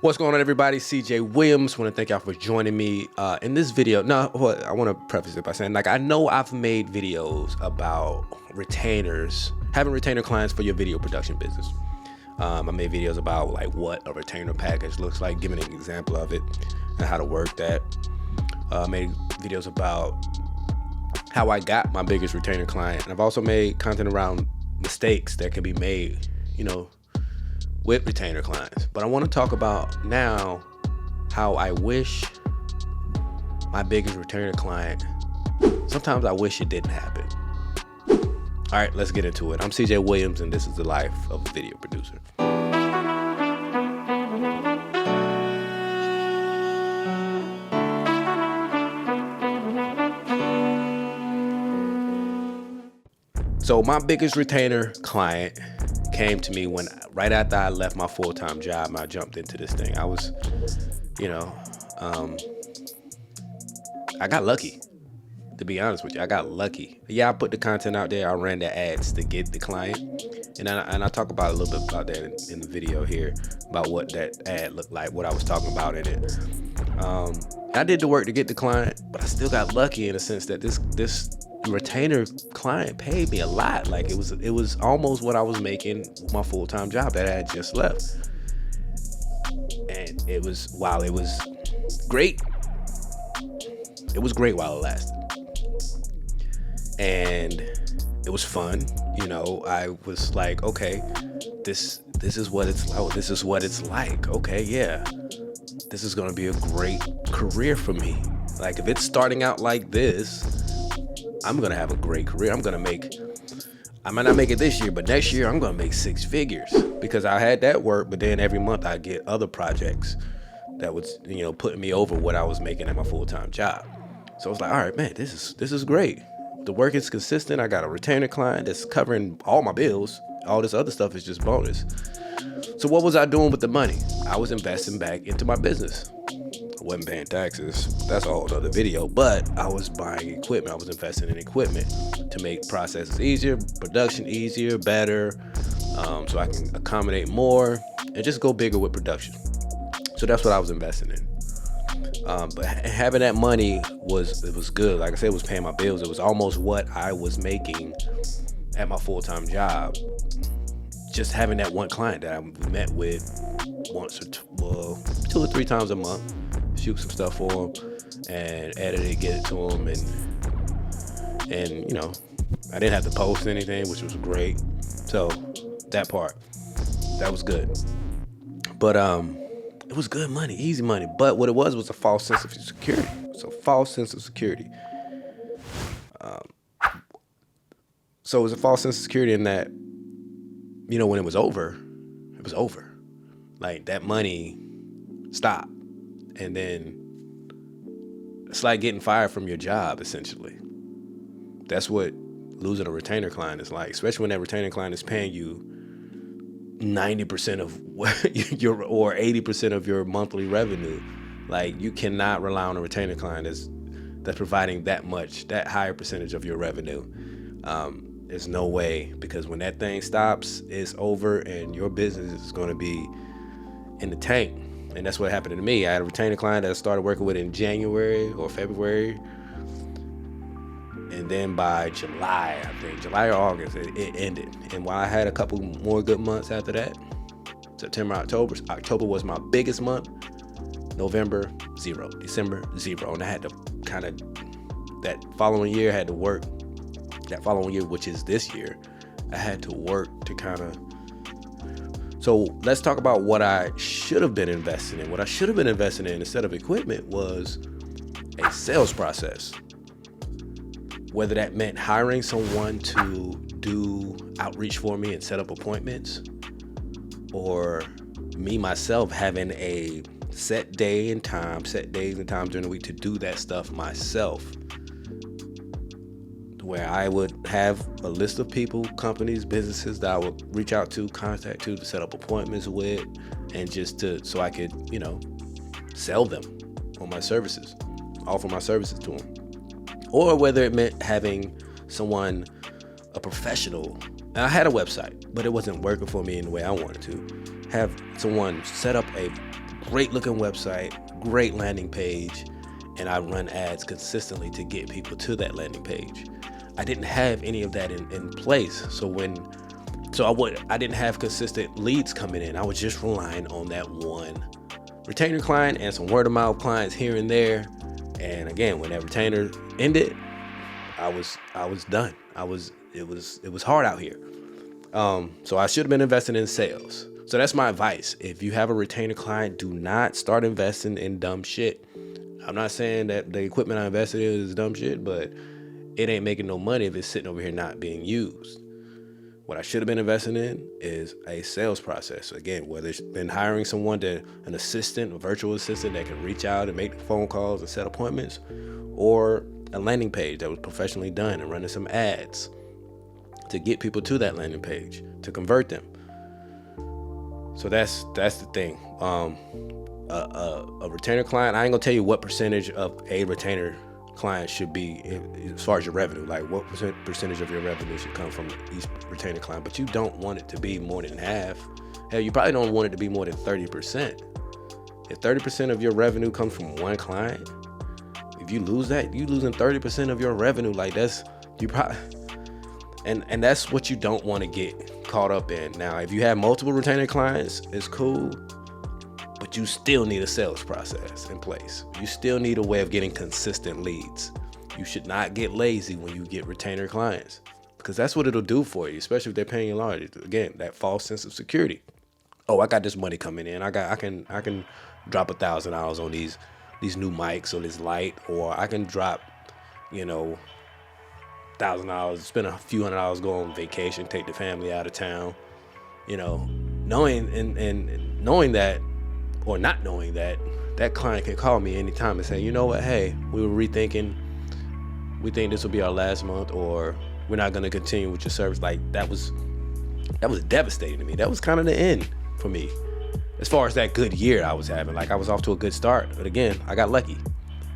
What's going on, everybody? CJ Williams. Want to thank y'all for joining me in this video. I want to preface it by saying, I know I've made videos about retainers, having retainer clients for your video production business. I made videos about what a retainer package looks like, giving an example of it and how to work that. I made videos about how I got my biggest retainer client, and I've also made content around mistakes that can be made, with retainer clients. But I want to talk about now how I wish my biggest retainer client, sometimes I wish it didn't happen. All right, let's get into it. I'm CJ Williams, and this is the life of a video producer. So my biggest retainer client came to me when right after I left my full-time job. I jumped into this thing. I was, I got lucky, to be honest with you. I got lucky. Yeah, I put the content out there. I ran the ads to get the client, and I talk about a little bit about that in the video here, about what that ad looked like, what I was talking about in it. I did the work to get the client, but I still got lucky in the sense that this retainer client paid me a lot. It was almost what I was making with my full-time job that I had just left. And while it was great while it lasted. And it was fun. I was like, okay, this is what it's like. This is what it's like. Okay, yeah. This is gonna be a great career for me. If it's starting out like this, I'm gonna have a great career. I might not make it this year, but next year I'm gonna make six figures because I had that work. But then every month I get other projects that was, putting me over what I was making at my full-time job. So I was like, all right, man, this is great. The work is consistent. I got a retainer client that's covering all my bills. All this other stuff is just bonus. So what was I doing with the money? I was investing back into my business. I wasn't paying taxes. That's a whole other video. But I was buying equipment. I was investing in equipment to make processes easier, production easier, better, so I can accommodate more and just go bigger with production. So that's what I was investing in. But having that money was good. Like I said, it was paying my bills. It was almost what I was making at my full-time job. Just having that one client that I met with once or two or three times a month, shoot some stuff for him and edit it, get it to him, and I didn't have to post anything, which was great. So that was good. But it was good money, easy money. But what it was a false sense of security. So false sense of security. So it was a false sense of security in that, when it was over, it was over. That money stopped. And then it's like getting fired from your job, essentially. That's what losing a retainer client is like, especially when that retainer client is paying you 90% of or 80% of your monthly revenue. You cannot rely on a retainer client that's providing that higher percentage of your revenue. There's no way, because when that thing stops, it's over and your business is going to be in the tank. And that's what happened to me. I had a retainer client that I started working with in January or February. And then by July or August, it ended. And while I had a couple more good months after that, September, October was my biggest month. November, 0. December, 0. And I had to that following year, I had to work. That following year, which is this year, I had to work to So let's talk about what I should have been investing in. What I should have been investing in instead of equipment was a sales process. Whether that meant hiring someone to do outreach for me and set up appointments, or me myself having a set days and times during the week to do that stuff myself, where I would have a list of people, companies, businesses that I would reach out to, contact to set up appointments with, and so I could, sell them on my services, offer my services to them. Or whether it meant having someone, a professional. And I had a website, but it wasn't working for me in the way I wanted to. Have someone set up a great looking website, great landing page, and I run ads consistently to get people to that landing page. I didn't have any of that in place. I didn't have consistent leads coming in. I was just relying on that one retainer client and some word of mouth clients here and there. And again, when that retainer ended, I was done. It was hard out here. So I should have been investing in sales. So that's my advice. If you have a retainer client, do not start investing in dumb shit. I'm not saying that the equipment I invested in is dumb shit, but it ain't making no money if it's sitting over here not being used. What I should have been investing in is a sales process. Again, whether it's been hiring someone an assistant, a virtual assistant that can reach out and make phone calls and set appointments, or a landing page that was professionally done and running some ads to get people to that landing page, to convert them. So that's the thing. A retainer client, I ain't gonna tell you what percentage of a retainer client should be as far as your revenue, like what percentage of your revenue should come from each retainer client, but you don't want it to be more than half. Hell, you probably don't want it to be more than 30%. If 30% of your revenue comes from one client, if you lose that, you losing 30% of your revenue. Like that's, you probably, and that's what you don't want to get caught up in. Now, if you have multiple retainer clients, it's cool, but you still need a sales process in place. You still need a way of getting consistent leads. You should not get lazy when you get retainer clients, because that's what it'll do for you, especially if they're paying you large. Again, that false sense of security. Oh, I got this money coming in. I can drop $1,000 on these new mics or this light, or I can drop, $1,000, spend a few $100s, go on vacation, take the family out of town. Knowing that, or not knowing that client can call me anytime and say, you know what, hey, we were rethinking, we think this will be our last month, or we're not going to continue with your service. Like that was devastating to me. That was kind of the end for me as far as that good year I was having. Like I was off to a good start, but again, I got lucky.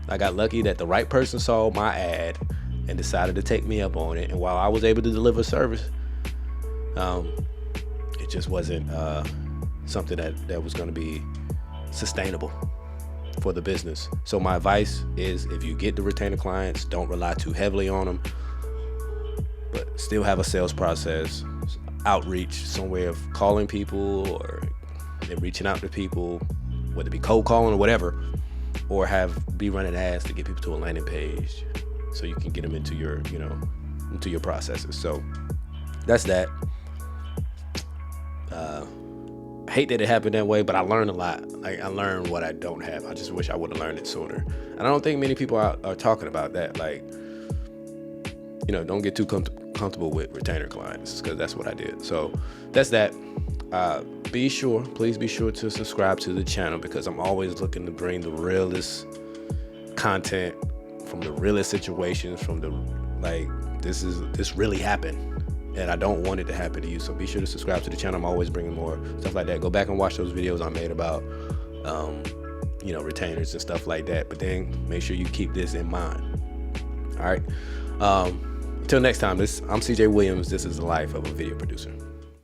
I got lucky that the right person saw my ad and decided to take me up on it. And while I was able to deliver service, it just wasn't something that was going to be sustainable for the business. So my advice is, if you get the retainer clients, don't rely too heavily on them, but still have a sales process, outreach, some way of calling people or reaching out to people, whether it be cold calling or whatever, or be running ads to get people to a landing page so you can get them into your processes. So that's that. I hate that it happened that way, but I learned a lot. I learned what I don't have. I just wish I would have learned it sooner. And I don't think many people are talking about that. Like, don't get too comfortable with retainer clients, because that's what I did. So that's that. Please be sure to subscribe to the channel, because I'm always looking to bring the realest content from the realest situations, this really happened. And I don't want it to happen to you. So be sure to subscribe to the channel. I'm always bringing more stuff like that. Go back and watch those videos I made about, retainers and stuff like that. But then make sure you keep this in mind. All right. Until next time, I'm CJ Williams. This is the life of a video producer.